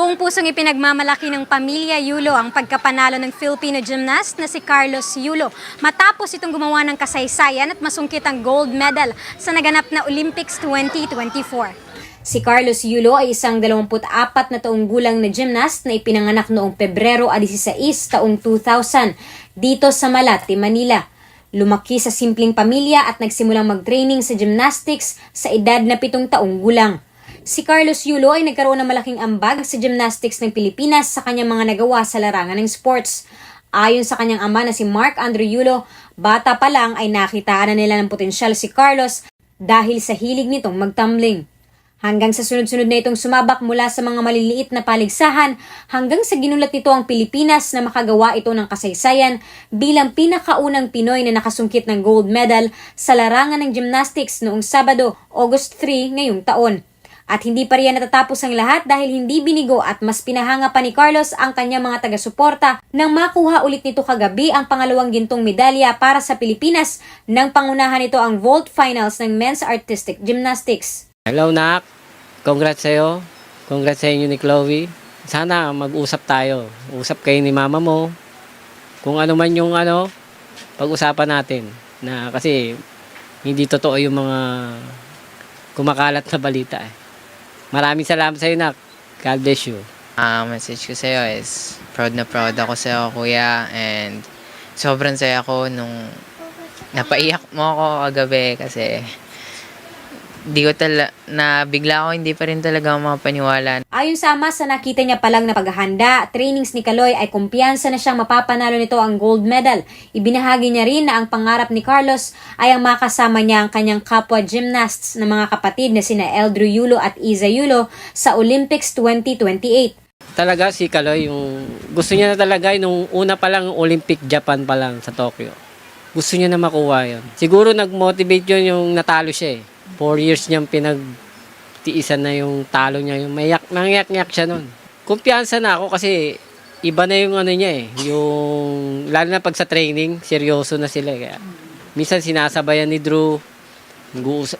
Buong pusong ipinagmamalaki ng pamilya Yulo ang pagkapanalo ng Filipino gymnast na si Carlos Yulo matapos itong gumawa ng kasaysayan at masungkit ang gold medal sa naganap na Olympics 2024. Si Carlos Yulo ay isang 24 na taong gulang na gymnast na ipinanganak noong Pebrero 16 taong 2000 dito sa Malate, Manila. Lumaki sa simpleng pamilya at nagsimulang mag-training sa gymnastics sa edad na 7 taong gulang. Si Carlos Yulo ay nagkaroon ng malaking ambag sa gymnastics ng Pilipinas sa kanyang mga nagawa sa larangan ng sports. Ayon sa kanyang ama na si Mark Andrew Yulo, bata pa lang ay nakitaan na nila ng potensyal si Carlos dahil sa hilig nitong magtumbling. Hanggang sa sunod-sunod na itong sumabak mula sa mga maliliit na paligsahan hanggang sa ginulat nito ang Pilipinas na makagawa ito ng kasaysayan bilang pinakaunang Pinoy na nakasungkit ng gold medal sa larangan ng gymnastics noong Sabado, August 3 ngayong taon. At hindi pa riyan natatapos ang lahat dahil hindi binigo at mas pinahanga pa ni Carlos ang kanyang mga taga-suporta nang makuha ulit nito kagabi ang pangalawang gintong medalya para sa Pilipinas nang pangunahan nito ang vault finals ng men's artistic gymnastics. Hello, Nak. Congrats sa'yo. Congrats sa inyo ni Chloe. Sana mag-usap tayo. Usap kayo ni mama mo. Kung ano man yung pag-usapan natin. Na kasi hindi totoo yung mga kumakalat na balita eh. Maraming salamat sa'yo, Nak. God bless you. Ang message ko sa'yo is proud na proud ako sa'yo, kuya. And sobrang saya ko nung napaiyak mo ako kagabi kasi bigla ako hindi pa rin talaga mapaniwala. Ayon sa ama, sa nakita niya palang na paghahanda, trainings ni Kaloy ay kumpiyansa na siyang mapapanalo nito ang gold medal. Ibinahagi niya rin na ang pangarap ni Carlos ay ang makasama niya ang kanyang kapwa gymnasts na mga kapatid na sina Eldrew Yulo at Iza Yulo sa Olympics 2028. Talaga si Kaloy, yung gusto niya na talaga nung una pa lang Olympic Japan pa lang sa Tokyo. Gusto niya na makuha yun. Siguro nag-motivate yun yung natalo siya eh. 4 years niyang pinagtiisan na yung talo niya. Yung mangiyak-ngiyak siya nun. Kumpiyansa na ako kasi iba na yung niya eh. Yung, lalo na pag sa training, seryoso na sila. Kaya, minsan sinasabayan ni Drew.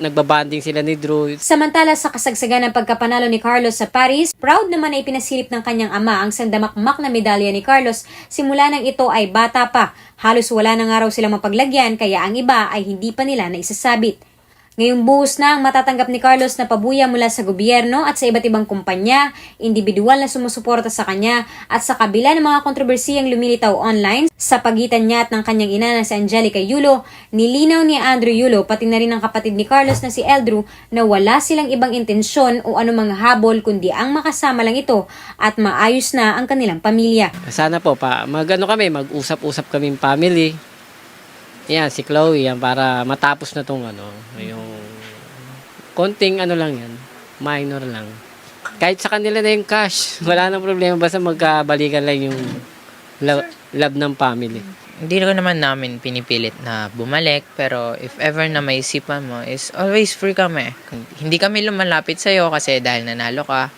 Nagbabanding sila ni Drew. Samantala sa kasagsagan ng pagkapanalo ni Carlos sa Paris, proud naman na ipinasilip ng kanyang ama ang sandamakmak na medalya ni Carlos simula nang ito ay bata pa. Halos wala na nga raw silang mapaglagyan kaya ang iba ay hindi pa nila naisasabit. Ngayong buhos na ang matatanggap ni Carlos na pabuya mula sa gobyerno at sa iba't ibang kumpanya, individual na sumusuporta sa kanya at sa kabila ng mga kontrobersiyang lumilitaw online sa pagitan niya at ng kanyang ina na si Angelica Yulo, nilinaw ni Andrew Yulo pati na rin ang kapatid ni Carlos na si Eldrew na wala silang ibang intensyon o anumang habol kundi ang makasama lang ito at maayos na ang kanilang pamilya. Sana po mag-usap-usap kaming family. Yan, si Chloe, yan, para matapos na tong yung konting lang yan, minor lang. Kahit sa kanila na yung cash, wala nang problema, basta magkabalikan lang yung love ng family. Hindi ko naman namin pinipilit na bumalik, pero if ever na may isipan mo is always free kami. Hindi kami lumalapit sa'yo kasi dahil nanalo ka.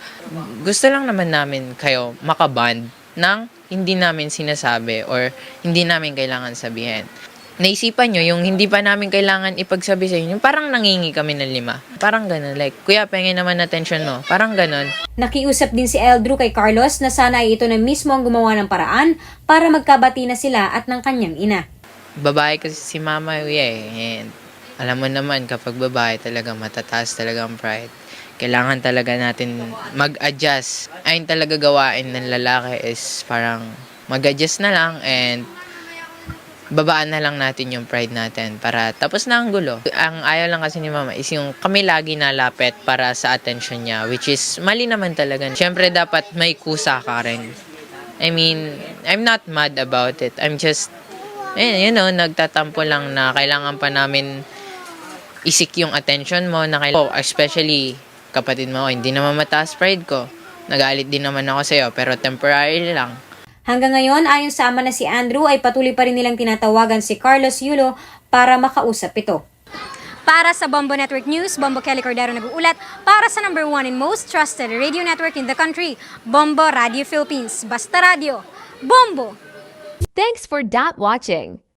Gusto lang naman namin kayo makaband ng hindi namin sinasabi or hindi namin kailangan sabihin. Naisipan nyo, yung hindi pa namin kailangan ipagsabi sa inyo, parang nangingi kami ng 5. Parang ganun, like, kuya, pengin naman attention mo. Parang ganun. Nakiusap din si Eldrew kay Carlos na sana ay ito na mismo ang gumawa ng paraan para magkabati na sila at ng kanyang ina. Babae kasi si mama, kuya eh. And alam mo naman, kapag babae talaga matataas talaga ang pride. Kailangan talaga natin mag-adjust. Ayun talaga gawain ng lalaki is parang mag-adjust na lang and babaan na lang natin yung pride natin para tapos na ang gulo. Ang ayaw lang kasi ni mama is yung kami lagi nalapit para sa attention niya, which is mali naman talaga. Siyempre dapat may kusa ka rin. I mean, I'm not mad about it. I'm just, nagtatampo lang na kailangan pa namin isik yung attention mo. Especially kapatid mo, hindi naman mataas pride ko. Nagalit din naman ako sa'yo, pero temporary lang. Hanggang ngayon, ayon sa ama na si Andrew, ay patuloy pa rin nilang tinatawagan si Carlos Yulo para makausap ito. Para sa Bombo Network News, Bombo Kelly Cordero nag-uulat para sa #1 and most trusted radio network in the country, Bombo Radio Philippines. Basta Radio, Bombo! Thanks for watching.